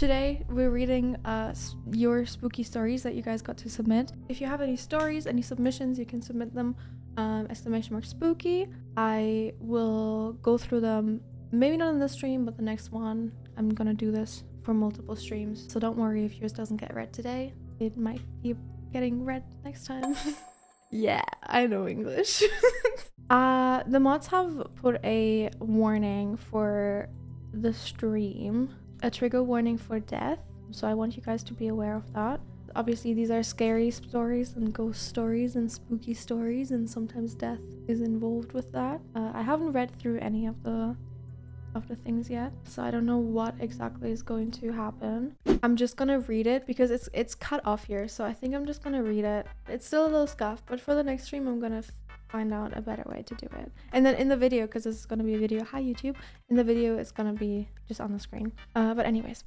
Today we're reading your spooky stories that you guys got to submit. If you have any stories, any submissions, you can submit them !spooky. I will go through them, maybe not in this stream, but the next one. I'm gonna do this for multiple streams, so don't worry if yours doesn't get read today. It might be getting read next time. Yeah, I know English. The mods have put a warning for the stream, a trigger warning for death, so I want you guys to be aware of that. Obviously these are scary stories and ghost stories and spooky stories, and sometimes death is involved with that. I haven't read through any of the things yet, so I don't know what exactly is going to happen. I'm just gonna read it because it's cut off here, so I think I'm just gonna read it. It's still a little scuffed, but for the next stream I'm gonna find out a better way to do it. And then in the video, because this is gonna be a video, hi YouTube, in the video it's gonna be just on the screen. But anyways,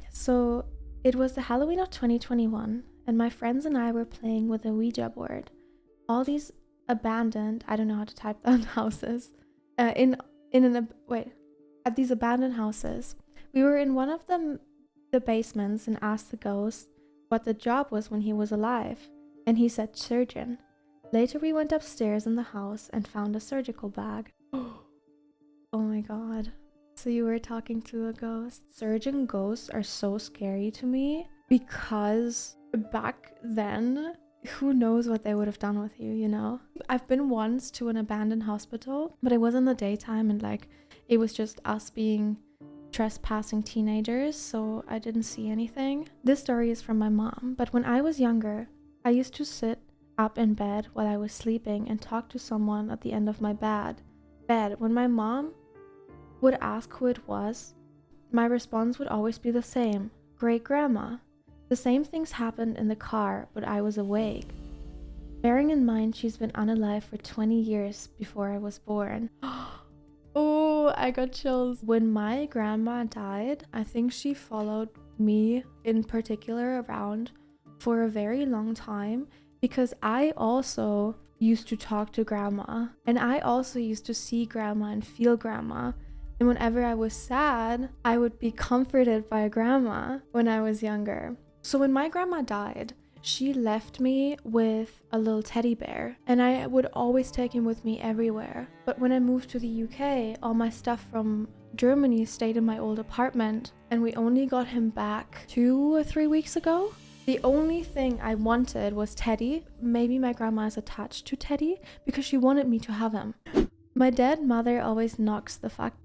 so it was the Halloween of 2021, and my friends and I were playing with a Ouija board. All these abandoned, I don't know how to type that, houses, at these abandoned houses. We were in one of the basements and asked the ghost what the job was when he was alive, and he said surgeon. Later we went upstairs in the house and found a surgical bag. Oh my god. So you were talking to a ghost? Surgeon ghosts are so scary to me because back then, who knows what they would have done with you, you know? I've been once to an abandoned hospital, but it was in the daytime, and like it was just us being trespassing teenagers, so I didn't see anything. This story is from my mom, but when I was younger, I used to sit up in bed while I was sleeping and talk to someone at the end of my bed. When my mom would ask who it was, my response would always be the same: great grandma. The same things happened in the car, but I was awake. Bearing in mind she's been unalive for 20 years before I was born. Oh, I got chills. When my grandma died, I think she followed me in particular around for a very long time, because I also used to talk to grandma, and I also used to see grandma and feel grandma. And whenever I was sad, I would be comforted by grandma when I was younger. So when my grandma died, she left me with a little teddy bear, and I would always take him with me everywhere. But when I moved to the UK, all my stuff from Germany stayed in my old apartment, and we only got him back 2 or 3 weeks ago. The only thing I wanted was Teddy. Maybe my grandma is attached to Teddy because she wanted me to have him. My dead mother always knocks the fucking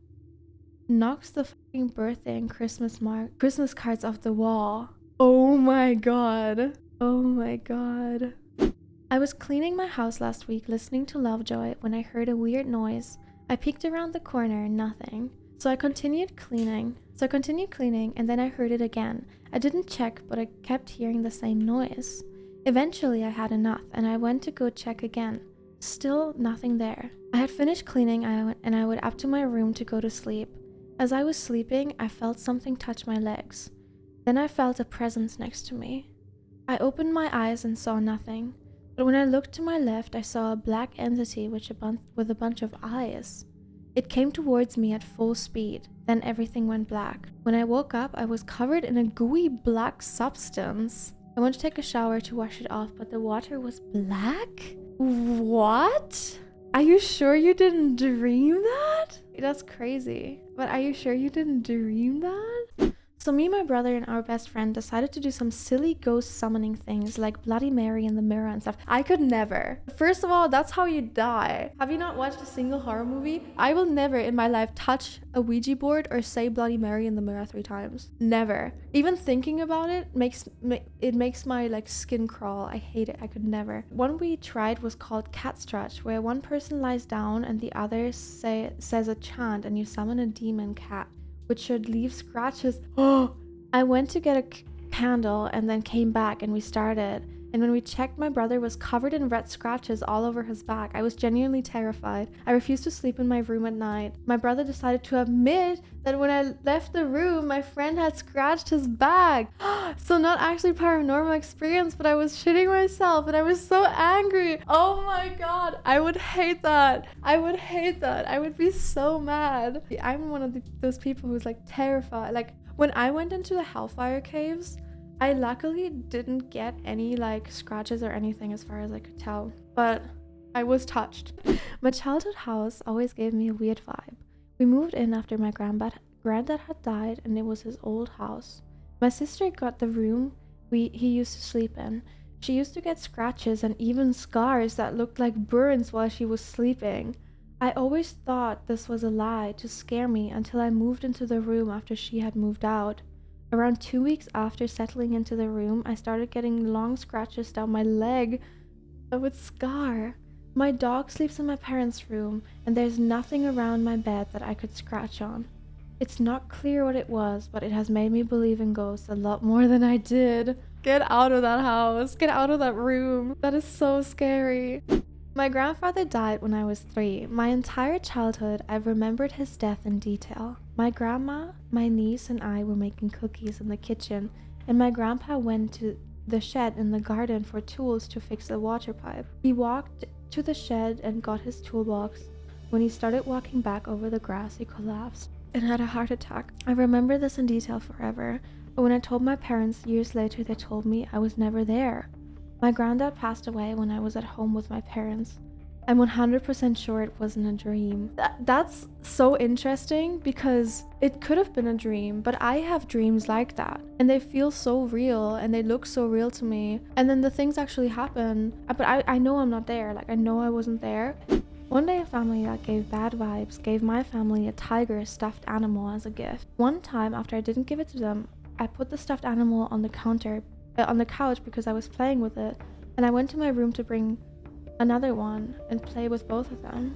birthday and Christmas cards off the wall. Oh my god. Oh my god. I was cleaning my house last week listening to Lovejoy when I heard a weird noise. I peeked around the corner, nothing. So I continued cleaning, and then I heard it again. I didn't check, but I kept hearing the same noise. Eventually I had enough, and I went to go check again. Still nothing there. I had finished cleaning, and I went up to my room to go to sleep. As I was sleeping, I felt something touch my legs. Then I felt a presence next to me. I opened my eyes and saw nothing, but when I looked to my left, I saw a black entity with a bunch of eyes. It came towards me at full speed, then everything went black. When I woke up, I was covered in a gooey black substance. I went to take a shower to wash it off, but the water was black? What? Are you sure you didn't dream that? That's crazy. But are you sure you didn't dream that? So me, my brother, and our best friend decided to do some silly ghost summoning things like Bloody Mary in the mirror and stuff. I could never. First of all, that's how you die. Have you not watched a single horror movie? I will never in my life touch a Ouija board or say Bloody Mary in the mirror 3 times. Never. Even thinking about it makes my like skin crawl. I hate it. I could never. One we tried was called Cat Stretch, where one person lies down and the other says a chant, and you summon a demon cat, which should leave scratches. Oh, I went to get a candle and then came back, and we started. And when we checked, my brother was covered in red scratches all over his back. I was genuinely terrified. I refused to sleep in my room at night. My brother decided to admit that when I left the room, my friend had scratched his back. So not actually paranormal experience, but I was shitting myself, and I was so angry. Oh my god, I would hate that. I would hate that. I would be so mad. I'm one of those people who's like terrified. Like When I went into the Hellfire Caves, I luckily didn't get any like scratches or anything as far as I could tell, but I was touched. My childhood house always gave me a weird vibe. We moved in after my granddad had died, and it was his old house. My sister got the room he used to sleep in. She used to get scratches and even scars that looked like burns while she was sleeping. I always thought this was a lie to scare me until I moved into the room after she had moved out. Around 2 weeks after settling into the room, I started getting long scratches down my leg that would scar. My dog sleeps in my parents' room, and there's nothing around my bed that I could scratch on. It's not clear what it was, but it has made me believe in ghosts a lot more than I did. Get out of that house. Get out of that room. That is so scary. My grandfather died when I was 3. My entire childhood, I've remembered his death in detail. My grandma, my niece, and I were making cookies in the kitchen, and my grandpa went to the shed in the garden for tools to fix the water pipe. He walked to the shed and got his toolbox. When he started walking back over the grass, he collapsed and had a heart attack. I remember this in detail forever, but when I told my parents years later, they told me I was never there. My granddad passed away when I was at home with my parents. I'm 100% sure it wasn't a dream. That's so interesting because it could have been a dream, but I have dreams like that and they feel so real and they look so real to me. And then the things actually happen, but I know I'm not there. Like I know I wasn't there. One day a family that gave bad vibes gave my family a tiger stuffed animal as a gift. One time after I didn't give it to them, I put the stuffed animal on the couch because I was playing with it, and I went to my room to bring another one and play with both of them.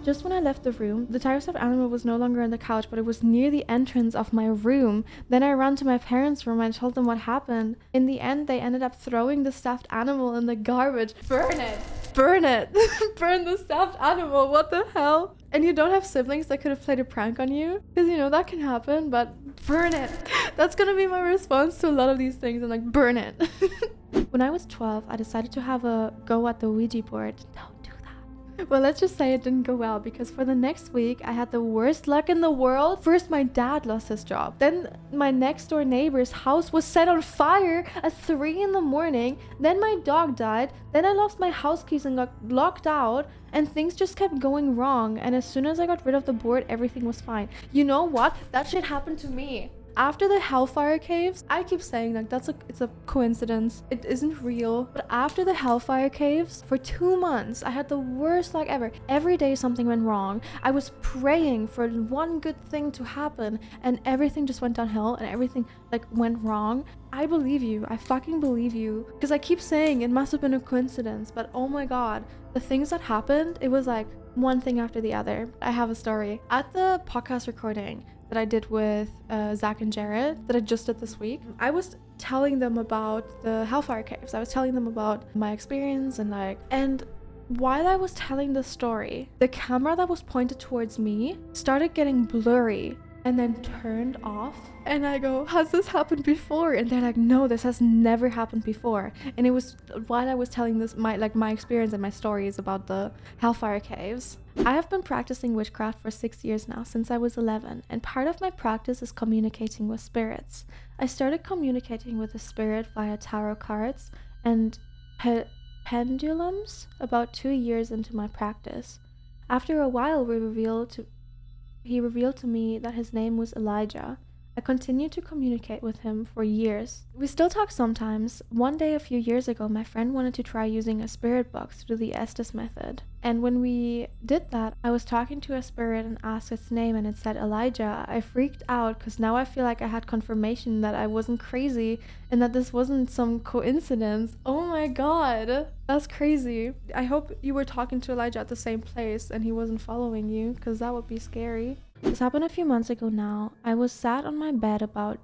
Just when I left the room, the tiger stuffed animal was no longer on the couch, but it was near the entrance of my room. Then I ran to my parents' room and told them what happened. In the end, they ended up throwing the stuffed animal in the garbage. Burn it! Burn it! Burn the stuffed animal, what the hell? And you don't have siblings that could have played a prank on you? Because you know that can happen, but burn it! That's gonna be my response to a lot of these things. I'm like, burn it! When I was 12, I decided to have a go at the Ouija board. Don't do that. Well, let's just say it didn't go well because for the next week, I had the worst luck in the world. First, my dad lost his job. Then my next door neighbor's house was set on fire at 3 in the morning. Then my dog died. Then I lost my house keys and got locked out. And things just kept going wrong. And as soon as I got rid of the board, everything was fine. You know what? That shit happened to me. After the Hellfire Caves, I keep saying like it's a coincidence. It isn't real. But after the Hellfire Caves, for 2 months, I had the worst luck ever. Every day something went wrong. I was praying for one good thing to happen and everything just went downhill and everything like went wrong. I believe you. I fucking believe you. Because I keep saying it must have been a coincidence, but oh my god, the things that happened, it was like one thing after the other. I have a story. At the podcast recording that I did with Zach and Jared that I just did this week, I was telling them about the Hellfire Caves. I was telling them about my experience and while I was telling the story, the camera that was pointed towards me started getting blurry and then turned off. And I go, has this happened before? And they're like, no, this has never happened before. And it was while I was telling this my experience and my stories about the Hellfire Caves. I have been practicing witchcraft for 6 years now, since I was 11, and part of my practice is communicating with spirits. I started communicating with a spirit via tarot cards and pendulums about 2 years into my practice. After a while, he revealed to me that his name was Elijah. I continued to communicate with him for years. We still talk sometimes. One day a few years ago, my friend wanted to try using a spirit box to do the Estes method. And when we did that, I was talking to a spirit and asked its name and it said Elijah. I freaked out because now I feel like I had confirmation that I wasn't crazy and that this wasn't some coincidence. Oh my god, that's crazy. I hope you were talking to Elijah at the same place and he wasn't following you, because that would be scary. This happened a few months ago now. I was sat on my bed about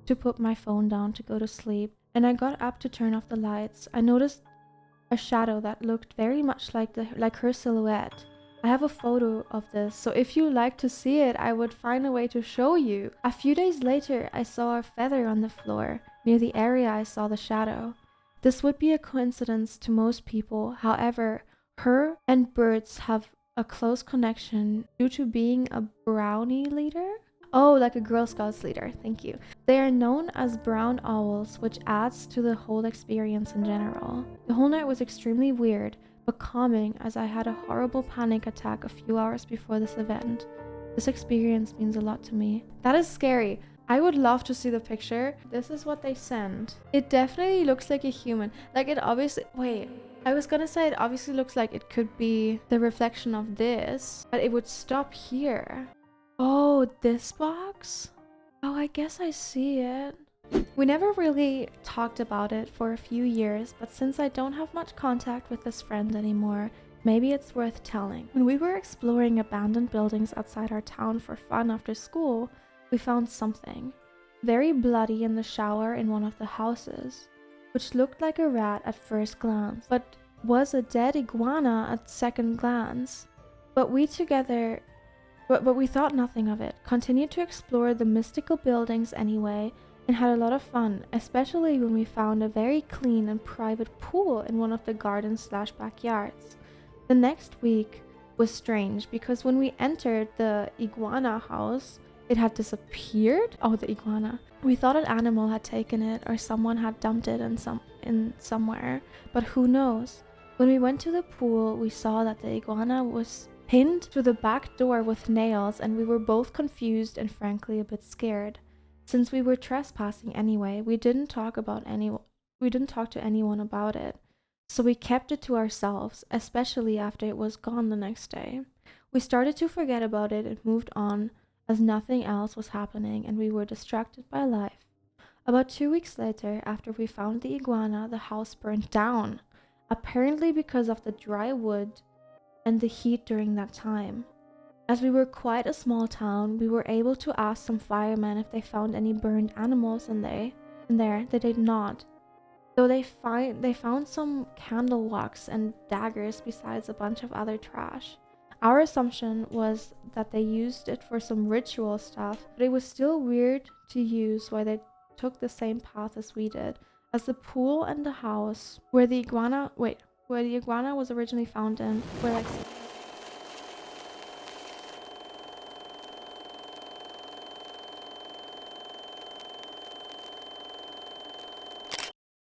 to put my phone down to go to sleep, and I got up to turn off the lights. I noticed a shadow that looked very much like her silhouette. I have a photo of this, so if you like to see it, I would find a way to show you. A few days later, I saw a feather on the floor near the area I saw the shadow. This would be a coincidence to most people. However, her and birds have a close connection due to being a brownie leader. Oh, like a Girl Scouts leader. Thank you. They are known as brown owls, which adds to the whole experience in general. The whole night was extremely weird, but calming as I had a horrible panic attack a few hours before this event. This experience means a lot to me. That is scary. I would love to see the picture. This is what they sent. It definitely looks like a human. Like it obviously, wait, I was gonna say it obviously looks like it could be the reflection of this, but it would stop here. Oh, this box? Oh, I guess I see it. We never really talked about it for a few years, but since I don't have much contact with this friend anymore, maybe it's worth telling. When we were exploring abandoned buildings outside our town for fun after school, we found something very bloody in the shower in one of the houses, which looked like a rat at first glance, but was a dead iguana at second glance. But we thought nothing of it, continued to explore the mystical buildings anyway, and had a lot of fun, especially when we found a very clean and private pool in one of the gardens/backyards. The next week was strange because when we entered the iguana house, it had disappeared. Oh, the iguana. We thought an animal had taken it or someone had dumped it in somewhere, but who knows? When we went to the pool, we saw that the iguana was pinned to the back door with nails, and we were both confused and frankly a bit scared. Since we were trespassing anyway, we didn't talk to anyone about it. So we kept it to ourselves, especially after it was gone the next day. We started to forget about it and moved on as nothing else was happening and we were distracted by life. About 2 weeks later, after we found the iguana, the house burned down, apparently because of the dry wood and the heat during that time. As we were quite a small town, we were able to ask some firemen if they found any burned animals in there. They did not. Though they found some candle wax and daggers besides a bunch of other trash. Our assumption was that they used it for some ritual stuff, but it was still weird to use why they took the same path as we did, as the pool and the house where the iguana was originally found in were like